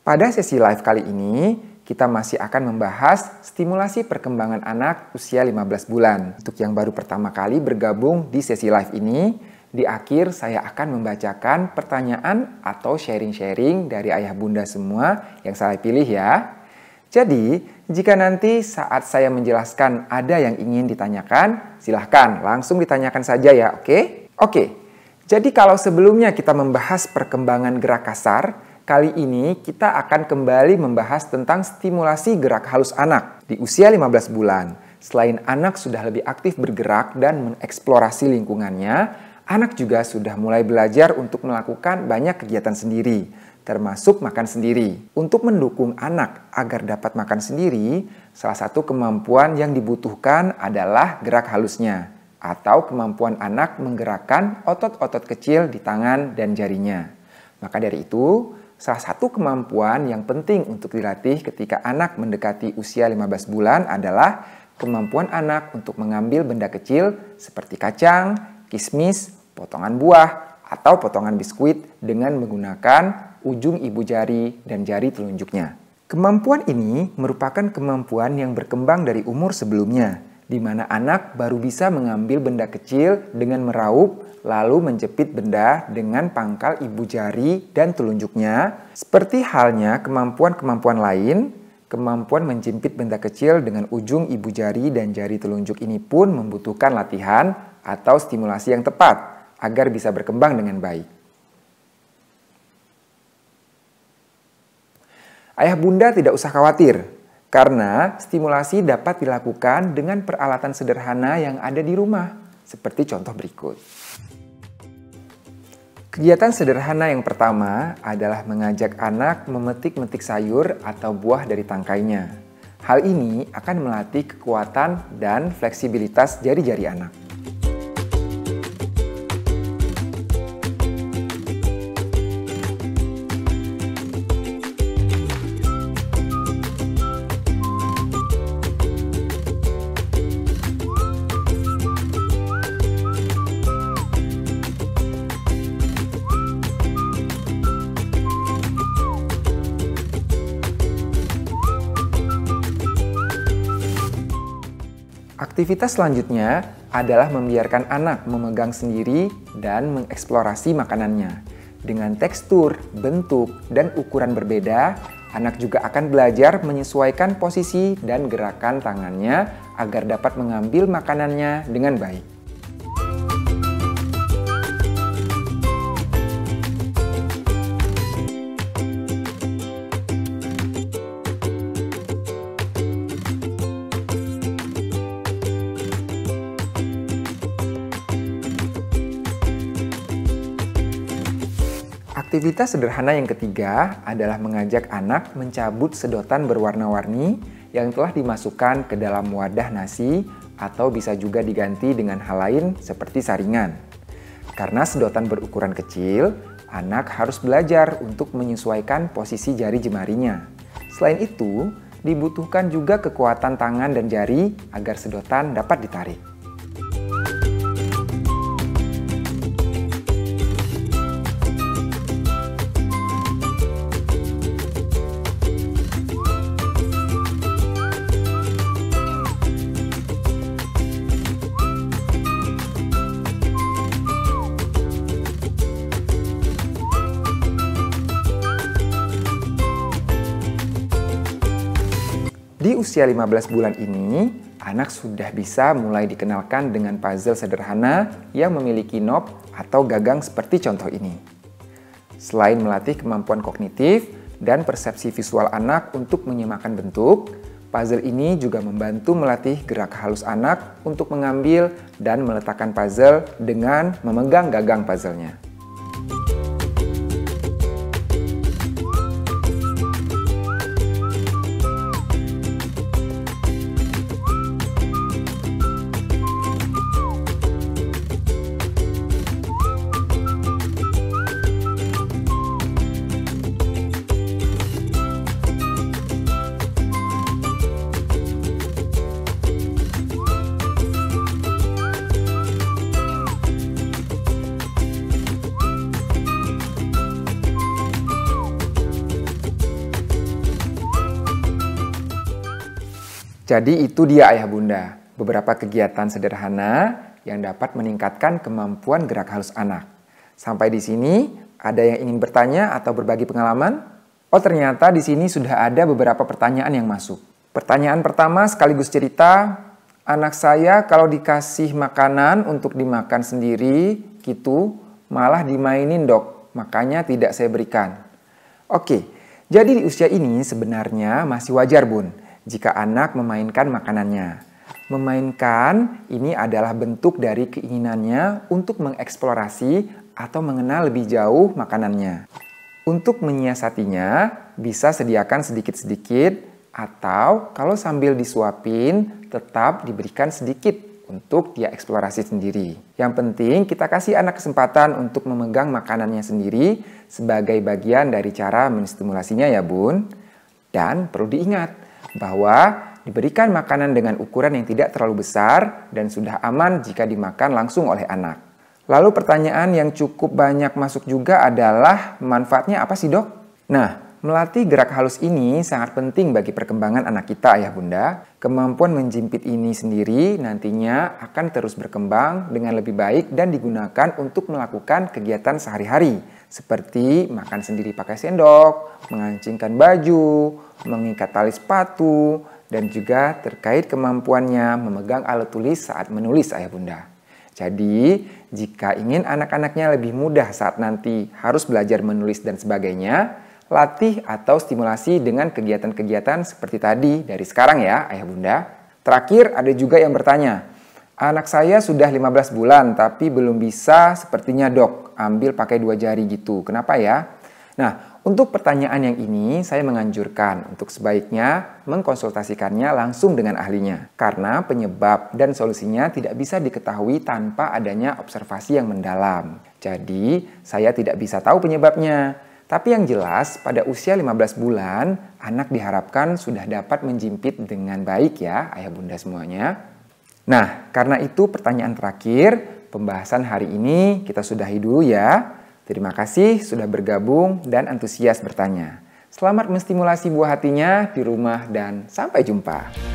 Pada sesi live kali ini, kita masih akan membahas stimulasi perkembangan anak usia 15 bulan. Untuk yang baru pertama kali bergabung di sesi live ini, di akhir saya akan membacakan pertanyaan atau sharing-sharing dari ayah bunda semua yang saya pilih ya. Jadi, jika nanti saat saya menjelaskan ada yang ingin ditanyakan, silahkan langsung ditanyakan saja ya, oke? Oke, jadi kalau sebelumnya kita membahas perkembangan gerak kasar, kali ini kita akan kembali membahas tentang stimulasi gerak halus anak di usia 15 bulan. Selain anak sudah lebih aktif bergerak dan mengeksplorasi lingkungannya, anak juga sudah mulai belajar untuk melakukan banyak kegiatan sendiri, termasuk makan sendiri. Untuk mendukung anak agar dapat makan sendiri, salah satu kemampuan yang dibutuhkan adalah gerak halusnya, atau kemampuan anak menggerakkan otot-otot kecil di tangan dan jarinya. Maka dari itu, salah satu kemampuan yang penting untuk dilatih ketika anak mendekati usia 15 bulan adalah kemampuan anak untuk mengambil benda kecil seperti kacang, kismis, potongan buah, atau potongan biskuit dengan menggunakan ujung ibu jari dan jari telunjuknya. Kemampuan ini merupakan kemampuan yang berkembang dari umur sebelumnya, di mana anak baru bisa mengambil benda kecil dengan meraup, lalu menjepit benda dengan pangkal ibu jari dan telunjuknya. Seperti halnya kemampuan-kemampuan lain, kemampuan menjepit benda kecil dengan ujung ibu jari dan jari telunjuk ini pun membutuhkan latihan atau stimulasi yang tepat agar bisa berkembang dengan baik. Ayah bunda tidak usah khawatir, karena stimulasi dapat dilakukan dengan peralatan sederhana yang ada di rumah, seperti contoh berikut. Kegiatan sederhana yang pertama adalah mengajak anak memetik-metik sayur atau buah dari tangkainya. Hal ini akan melatih kekuatan dan fleksibilitas jari-jari anak. Aktivitas selanjutnya adalah membiarkan anak memegang sendiri dan mengeksplorasi makanannya. Dengan tekstur, bentuk, dan ukuran berbeda, anak juga akan belajar menyesuaikan posisi dan gerakan tangannya agar dapat mengambil makanannya dengan baik. Aktivitas sederhana yang ketiga adalah mengajak anak mencabut sedotan berwarna-warni yang telah dimasukkan ke dalam wadah nasi atau bisa juga diganti dengan hal lain seperti saringan. Karena sedotan berukuran kecil, anak harus belajar untuk menyesuaikan posisi jari jemarinya. Selain itu, dibutuhkan juga kekuatan tangan dan jari agar sedotan dapat ditarik. Di usia 15 bulan ini, anak sudah bisa mulai dikenalkan dengan puzzle sederhana yang memiliki knob atau gagang seperti contoh ini. Selain melatih kemampuan kognitif dan persepsi visual anak untuk menyemakan bentuk, puzzle ini juga membantu melatih gerak halus anak untuk mengambil dan meletakkan puzzle dengan memegang gagang puzzle-nya. Jadi itu dia ayah bunda, beberapa kegiatan sederhana yang dapat meningkatkan kemampuan gerak halus anak. Sampai di sini, ada yang ingin bertanya atau berbagi pengalaman? Oh, ternyata di sini sudah ada beberapa pertanyaan yang masuk. Pertanyaan pertama sekaligus cerita, anak saya kalau dikasih makanan untuk dimakan sendiri, gitu, malah dimainin dok, makanya tidak saya berikan. Oke, jadi di usia ini sebenarnya masih wajar bun, jika anak memainkan makanannya. Memainkan ini adalah bentuk dari keinginannya untuk mengeksplorasi atau mengenal lebih jauh makanannya. Untuk menyiasatinya, bisa sediakan sedikit-sedikit atau kalau sambil disuapin, tetap diberikan sedikit untuk dia eksplorasi sendiri. Yang penting kita kasih anak kesempatan untuk memegang makanannya sendiri sebagai bagian dari cara menstimulasinya ya bun. Dan perlu diingat bahwa diberikan makanan dengan ukuran yang tidak terlalu besar dan sudah aman jika dimakan langsung oleh anak. Lalu pertanyaan yang cukup banyak masuk juga adalah manfaatnya apa sih dok? Nah, melatih gerak halus ini sangat penting bagi perkembangan anak kita ayah bunda. Kemampuan menjimpit ini sendiri nantinya akan terus berkembang dengan lebih baik dan digunakan untuk melakukan kegiatan sehari-hari. Seperti makan sendiri pakai sendok, mengancingkan baju, mengikat tali sepatu, dan juga terkait kemampuannya memegang alat tulis saat menulis ayah bunda. Jadi, jika ingin anak-anaknya lebih mudah saat nanti harus belajar menulis dan sebagainya, latih atau stimulasi dengan kegiatan-kegiatan seperti tadi dari sekarang ya ayah bunda. Terakhir ada juga yang bertanya, anak saya sudah 15 bulan tapi belum bisa sepertinya dok, ambil pakai 2 jari gitu. Kenapa ya? Nah, untuk pertanyaan yang ini saya menganjurkan untuk sebaiknya mengkonsultasikannya langsung dengan ahlinya. Karena penyebab dan solusinya tidak bisa diketahui tanpa adanya observasi yang mendalam. Jadi, saya tidak bisa tahu penyebabnya. Tapi yang jelas, pada usia 15 bulan, anak diharapkan sudah dapat menjimpit dengan baik ya, ayah bunda semuanya. Nah, karena itu pertanyaan terakhir, pembahasan hari ini kita sudahi dulu ya. Terima kasih sudah bergabung dan antusias bertanya. Selamat menstimulasi buah hatinya di rumah dan sampai jumpa.